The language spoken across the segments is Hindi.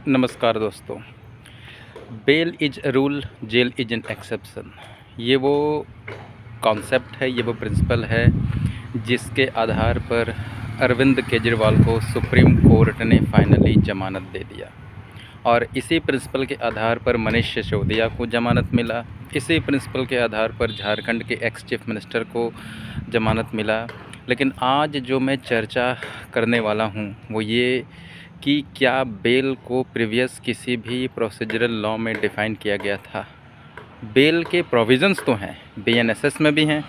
नमस्कार दोस्तों। Bail is a rule, jail is an exception. ये वो कॉन्सेप्ट है, ये वो प्रिंसिपल है जिसके आधार पर अरविंद केजरीवाल को सुप्रीम कोर्ट ने फाइनली ज़मानत दे दिया। और इसी प्रिंसिपल के आधार पर मनीष सिसोदिया को ज़मानत मिला। इसी प्रिंसिपल के आधार पर झारखंड के एक्स चीफ मिनिस्टर को ज़मानत मिला। लेकिन आज जो मैं चर्चा करने वाला हूँ वो ये कि क्या बेल को प्रीवियस किसी भी प्रोसीजरल लॉ में डिफ़ाइन किया गया था। बेल के प्रोविज़न्स तो हैं, बीएनएसएस में भी हैं,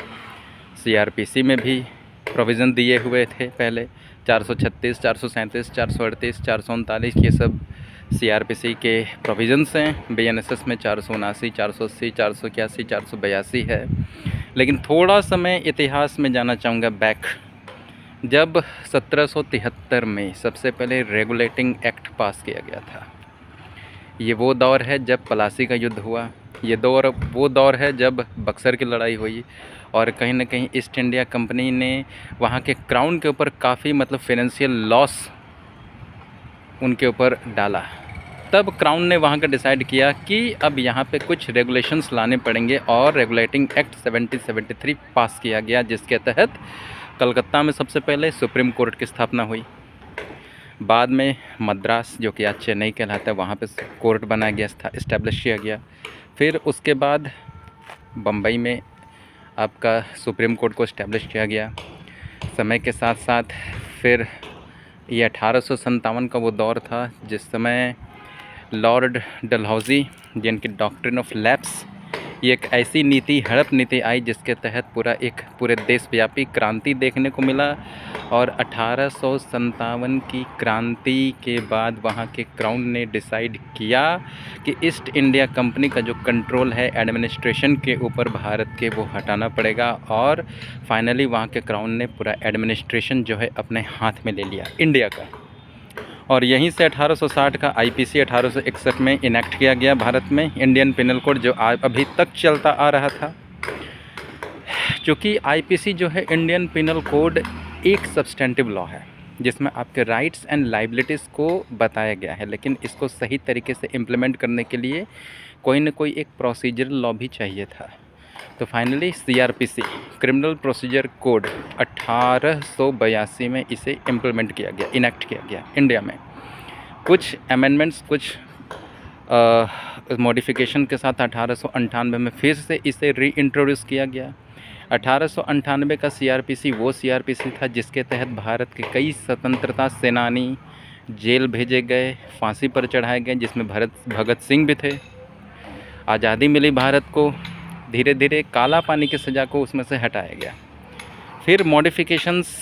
सीआरपीसी में भी प्रोविज़न दिए हुए थे पहले। 436, 437, 438, 439 ये सब सीआरपीसी के प्रोविज़न्स हैं। बीएनएसएस में 479, 480, 481, 482 है। लेकिन थोड़ा सा मैं इतिहास में जाना चाहूँगा बैक। जब 1773 में सबसे पहले रेगुलेटिंग एक्ट पास किया गया था। ये वो दौर है जब पलासी का युद्ध हुआ। ये दौर वो दौर है जब बक्सर की लड़ाई हुई और कहीं ना कहीं ईस्ट इंडिया कंपनी ने वहाँ के क्राउन के ऊपर काफ़ी फाइनेंशियल लॉस उनके ऊपर डाला। तब क्राउन ने वहाँ का डिसाइड किया कि अब यहाँ पे कुछ रेगुलेशंस लाने पड़ेंगे और रेगुलेटिंग एक्ट 1773 पास किया गया, जिसके तहत कलकत्ता में सबसे पहले सुप्रीम कोर्ट की स्थापना हुई। बाद में मद्रास, जो कि आज चेन्नई कहलाता है, वहाँ पे कोर्ट बनाया गया था, इस्टेब्लिश किया गया। फिर उसके बाद बम्बई में आपका सुप्रीम कोर्ट को इस्टेब्लिश किया गया। समय के साथ साथ फिर ये 1857 का वो दौर था जिस समय लॉर्ड डलहौजी, जिनकी डॉक्ट्रिन ऑफ लैप्स, ये एक ऐसी नीति, हड़प नीति आई जिसके तहत पूरे देशव्यापी क्रांति देखने को मिला। और 1857 की क्रांति के बाद वहाँ के क्राउन ने डिसाइड किया कि ईस्ट इंडिया कंपनी का जो कंट्रोल है एडमिनिस्ट्रेशन के ऊपर भारत के, वो हटाना पड़ेगा। और फाइनली वहाँ के क्राउन ने पूरा एडमिनिस्ट्रेशन जो है अपने हाथ में ले लिया इंडिया का। और यहीं से 1860 का आईपीसी 1861 में इनेक्ट किया गया भारत में, इंडियन पिनल कोड, जो अभी तक चलता आ रहा था। क्योंकि आईपीसी जो है, इंडियन पिनल कोड, एक सब्सटेंटिव लॉ है जिसमें आपके राइट्स एंड लाइबिलिटीज़ को बताया गया है, लेकिन इसको सही तरीके से इम्प्लीमेंट करने के लिए कोई ना कोई एक प्रोसीजरल लॉ भी चाहिए था। तो finally CrPC, criminal procedure code, 1882 में इसे इम्प्लीमेंट किया गया, इनेक्ट किया गया इंडिया में। कुछ अमेंडमेंट्स, कुछ मॉडिफिकेशन के साथ 1898 में फिर से इसे री इंट्रोड्यूस किया गया। 1898 का सीआरपीसी वो सीआरपीसी था जिसके तहत भारत के कई स्वतंत्रता सेनानी जेल भेजे गए, फांसी पर चढ़ाए गए, जिसमें भगत सिंह भी थे। आज़ादी मिली भारत को, धीरे धीरे काला पानी की सज़ा को उसमें से हटाया गया। फिर मॉडिफिकेशंस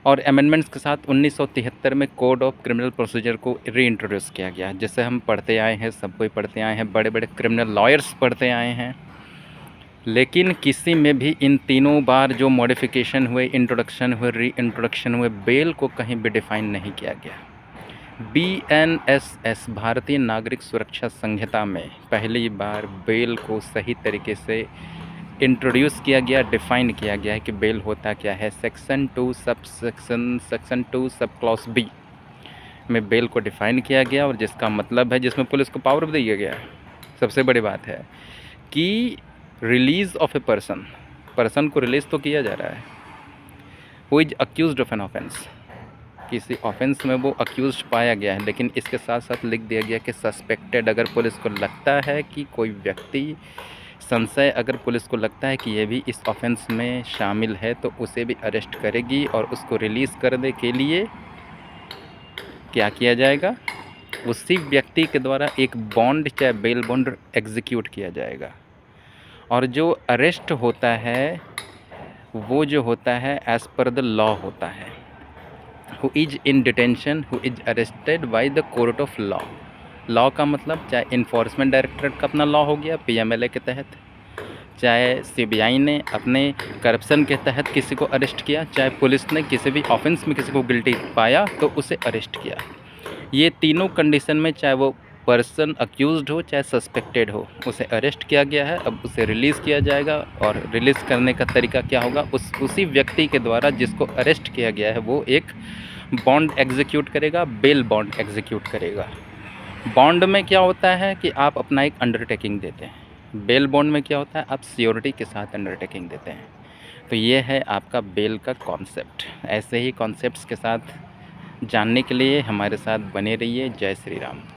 और अमेंडमेंट्स के साथ 1973 में कोड ऑफ क्रिमिनल प्रोसीजर को री इंट्रोड्यूस किया गया, जिसे हम पढ़ते आए हैं, सब कोई पढ़ते आए हैं, बड़े बड़े क्रिमिनल लॉयर्स पढ़ते आए हैं। लेकिन किसी में भी इन तीनों बार जो मॉडिफिकेशन हुए, इंट्रोडक्शन हुए, री इंट्रोडक्शन हुए, बेल को कहीं भी डिफ़ाइन नहीं किया गया। बीएनएसएस, भारतीय नागरिक सुरक्षा संहिता में पहली बार बेल को सही तरीके से इंट्रोड्यूस किया गया, डिफ़ाइन किया गया है कि बेल होता क्या है। सेक्शन 2 सब क्लॉज बी में बेल को डिफ़ाइन किया गया, और जिसका मतलब है, जिसमें पुलिस को पावर दिया गया है। सबसे बड़ी बात है कि रिलीज़ ऑफ ए पर्सन को रिलीज़ तो किया जा रहा है, who is accused of an offence, किसी ऑफेंस में वो अक्यूज़ पाया गया है। लेकिन इसके साथ साथ लिख दिया गया कि सस्पेक्टेड, अगर पुलिस को लगता है कि कोई व्यक्ति, संशय अगर पुलिस को लगता है कि ये भी इस ऑफेंस में शामिल है, तो उसे भी अरेस्ट करेगी और उसको रिलीज़ करने के लिए क्या किया जाएगा, उसी व्यक्ति के द्वारा एक बॉन्ड, चाहे बेल बॉन्ड, एग्जीक्यूट किया जाएगा। और जो अरेस्ट होता है वो जो होता है एज़ पर द लॉ होता है। Who is in detention, who is arrested by the court of law. Law का मतलब चाहे इन्फोर्समेंट डायरेक्टरेट का अपना लॉ हो गया पीएमएलए के तहत, चाहे सीबीआई ने अपने करप्शन के तहत किसी को अरेस्ट किया, चाहे पुलिस ने किसी भी ऑफेंस में किसी को गिल्टी पाया तो उसे अरेस्ट किया। ये तीनों कंडीशन में, चाहे वो पर्सन अक्यूज़्ड हो चाहे सस्पेक्टेड हो, उसे अरेस्ट किया गया है। अब उसे रिलीज़ किया जाएगा, और रिलीज़ करने का तरीका क्या होगा, उसी व्यक्ति के द्वारा जिसको अरेस्ट किया गया है वो एक बॉन्ड एग्जीक्यूट करेगा, बेल बॉन्ड एग्जीक्यूट करेगा। बॉन्ड में क्या होता है कि आप अपना एक अंडरटेकिंग देते हैं। बेल बॉन्ड में क्या होता है, आप श्योरिटी के साथ अंडरटेकिंग देते हैं। तो ये है आपका बेल का कॉन्सेप्ट। ऐसे ही कॉन्सेप्ट्स के साथ जानने के लिए हमारे साथ बने रहिए। जय श्री राम।